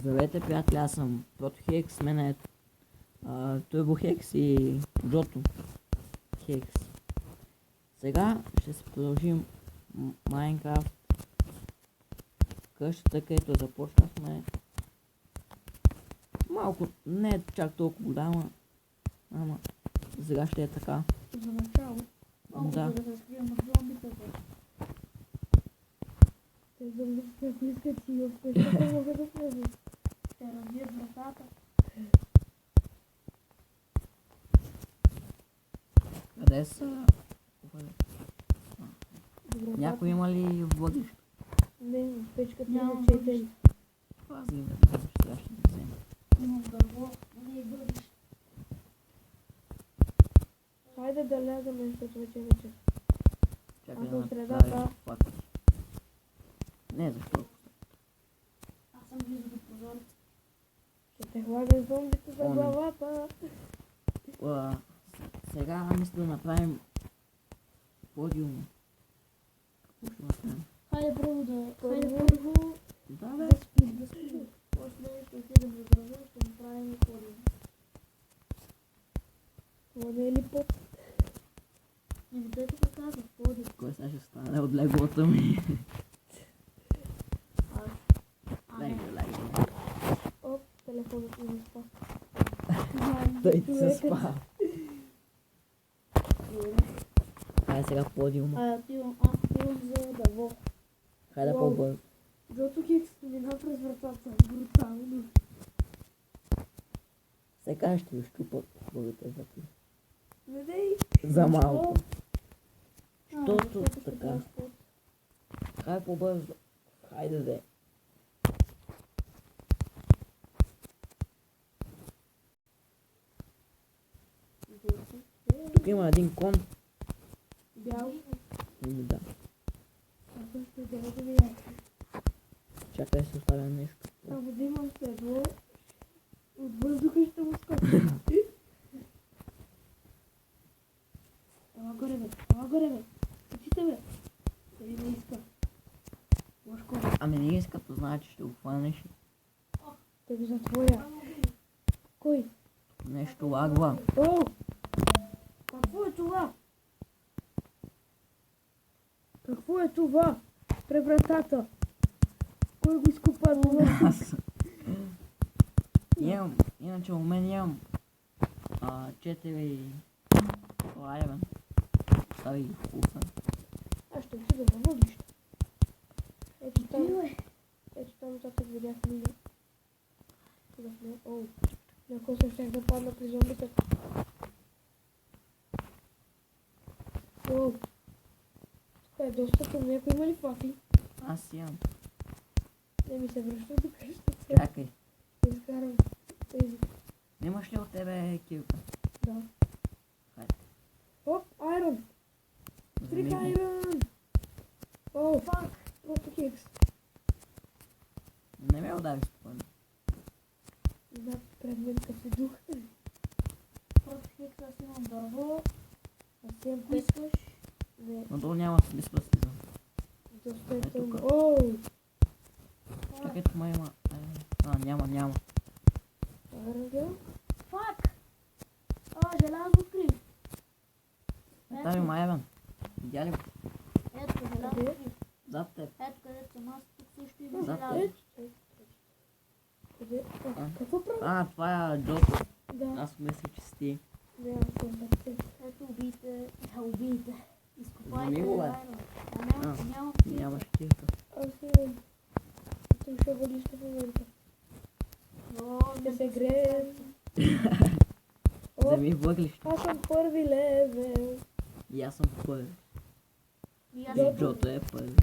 Здравейте, приятели, аз съм Протохекс, с мен е Турбохекс и Джото Хекс. Сега ще се продължим Майнкрафт къщата, където започнахме. Малко, не е чак толкова голяма, ама сега ще е така. За начало. Да. Да разкрием на зомбите. Те зомбите, ако искат си в къщата, могат да влезат. Ще разбият вратата. Къде са? Някой има ли въглища? Не, печката Нямам на 4. Това за име, сега ще ги взема. Имам дърво, не е бъдеш. Хайде да лягаме, защото вече вече. Чакай Аз да съм средата. направиш факел. Не, защо? Аз съм близо до прозореца. Ще те хваля зомбите за О, не. главата. Сега мисля да направим подиум. Какво ще направим? Хайде първо първо Да, бе. да спим. После ще отидем за града и ще направим и подиум. Това не е ли път? Не, те тук казах подиум. Кой сега ще стане от леглото ми? Легло. Оп, телефонът ми спа. Той ти се спа. Хайде сега подиума. Отивам за дърво. Хайде Уау. по-бързо. Джото Хикс мина през вратата. Брутално. Сега ще изчупат хубавите врати. Не дей. За малко. Защото Щото така. Хайде по-бързо. Хайде де. Тук има един кон. Бял. Да. Ако ще да видя. Чакай да се оставя нещо. Ако да имам седло, от въздуха ще му скочи. Ела горе бе. Учи се бе. Дали не иска. Лъжко. Ами не иска, то знае, че ще го хванеш. Те го затворя. Кой? Нещо лагва. О! Какво е това? Какво е това? Превратата. Кой го изкопа? Аз. Имам, иначе у мен имам 4 лайвен. Стави ги в куха. Аз ще отида във въглища. Ето там нататък видях мина. О, на коса щях да падна при зомбите. О, тук е доста към някой, има ли факли? Аз имам. Не ми се връща до къщата. Чакай. Ще изкарам тези. Имаш ли от тебе килка? Да. Хайде. Оп, айрон! Трик айрон! О, фак! Просто хикс. Не ме удари спокойно. Да, пред мен като дух. Просто хикс, аз имам дърво. Аз имам искаш. Не, Но то няма смисъл да слизам. доста е Е, тъмно. тука. О! Чакай, тук има. Няма. Айрон. Фак! Желязо откри. Там има Еван. Видя ли го? Ето, желязо откри. Зад теб. Ето където съм аз, тук също има Зад желязо. теб. Къде? Какво прави? Това е Джото. Да. Аз мисля, че си ти. Не, аз съм бе. Ето убийте. Убийте. Изкопайте. Вземи го, бе. Нямам. Нямаш килка. Аз имам. Ти ще бъдеш в момента. Ще се греем. Вземи въглища. Аз съм първи левел. И аз съм първи. И Джото е първи.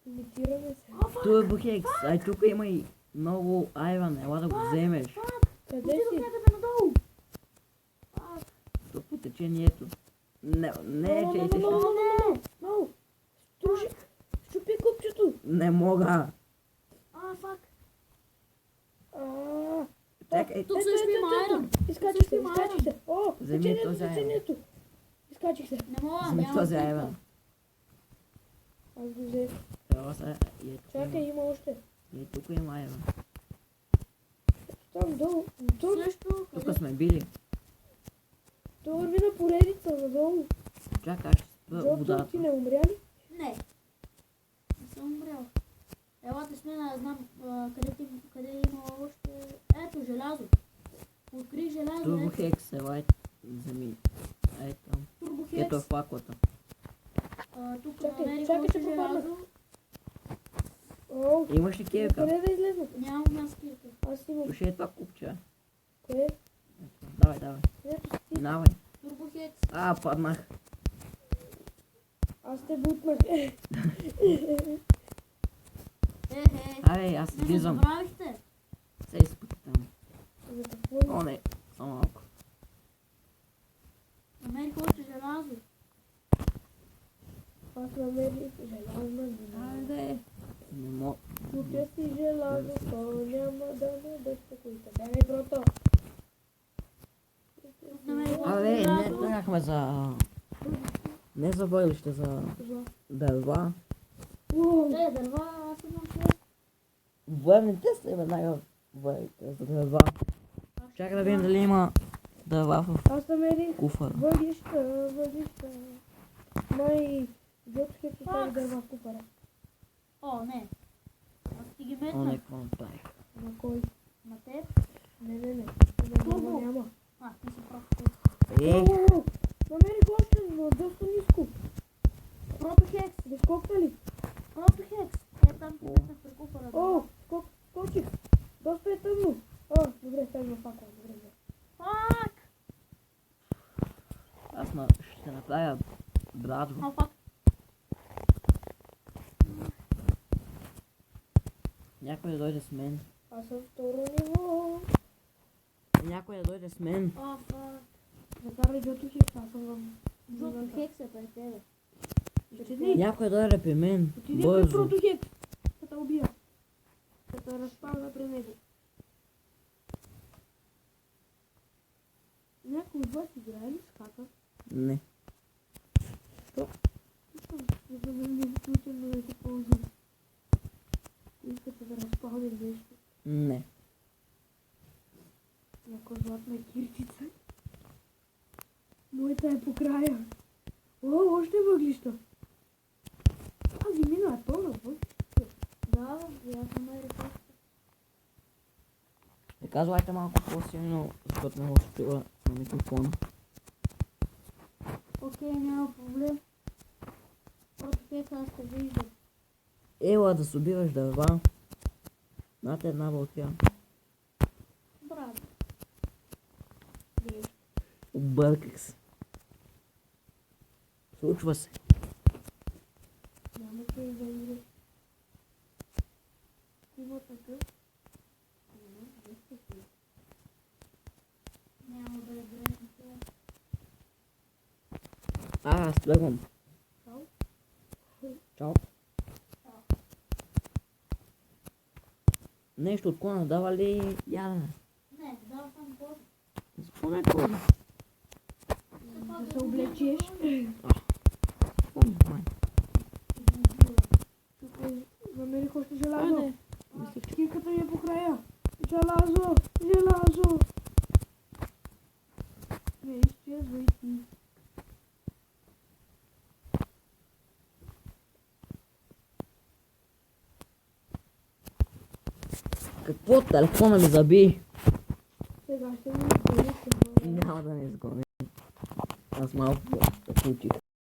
Имитираме се. Турбохекс. Тук има и много айван. Ела да го вземеш. Къде си? Тук по течението. Не е, че ти ще... No! Щупи купчето! Не мога. Фак! Чакай. Тук също има айрон. Изкачих се. О, Вземи този айрон. течението. Изкачих се. Не мога, Вземи този айван. Аз го взех. Трябва са и ето. Чакай, има още. И тук има айрон. Там долу. Също, Тук сме били. То върви на поредица надолу. Чакай, ще спра Джото, водата. ти не умря ли? не. Не съм умрял. Елате с мен, аз знам къде има още... Ето, желязо. Откри желязо, Турбо ето. Хекс, елай, вземи. Ей там. Ето е Турбохекс. факлата. Тук Чакай, намерих чакай, още ще попадна. желязо. О, Имаш ли кирка? къде да излезна? Нямам аз кирка. Аз имам. Слушай, е това купче. Кое? Давай, давай. Ето си. Минавай. Турбохекс. Паднах. Аз те бутнах. Абе, аз Не ме влизам. забравихте. Се изпъти там. За какво О, ли? не. Само малко. Намерих още желязо. Аз намерих желязна динамика. Айде. Не мога. Купя си желязо, то няма да ме безпокоите. Бягай, брото. Намерих още Абе, не желязо. тръгнахме за... Не за бойлище, за Зла. дърва. Ууу, Дърва, аз имам 6. Воевните са веднага воевите за дърва. Чакай да видим дали има дърва в аз намерих куфара. въглища. Май, Джото Хекс остави дърва в купара. О, не. Аз ти ги О, не, метнах. какво направих? На кой? На теб. Не. Турбо. Няма. Ти си прав. Ууу, намерих още, но доста ниско. Протохекс. Изкокна ли? Протохекс. Там ти метнах при куфара. О, скочих. Доста е тъмно. Добре, ставим факла. Добре. Фак! Ще направя брадва. Фак. Някой да дойде с мен. Аз съм второ ниво. Някой да дойде с мен. Фак. Закарай Джото Хекс, аз съм в... Протохекс е пред тебе. Отиди. Някой да дойде при мен. Отиди при Бързо. Прото Хекс. Да те убия. Да те разпална при него. Някой от вас играе ли с хака? Не. За да не случайно да се ползвам. Искате да разпалнем нещо. Не. Някоя златна киртица. Моята е по края. О, още въглища. Тази мина е пълна въглища. Да, и аз намерих още. Не казвайте малко по-силно, защото не го спира на микрофона. Окей, няма проблем. Протохекс аз те виждам. Ела да събираш дърва. Над една вълтя. Браво. Обърках се. Случва се. Няма се да иде. Има такъв. Няма да е грешно това. Аз тръгвам. Чао. Чао. Нещо от клана дава ли ядене? Не, дава само кофе. Защо не коли? Да се облечеш. Тук намерих още желязо. Кирката ми е по края. Желязо. Не изчезвай ти. Какво? Телефона ми заби. Сега ще ми изгоня. Няма да не изгони. Аз малко получих.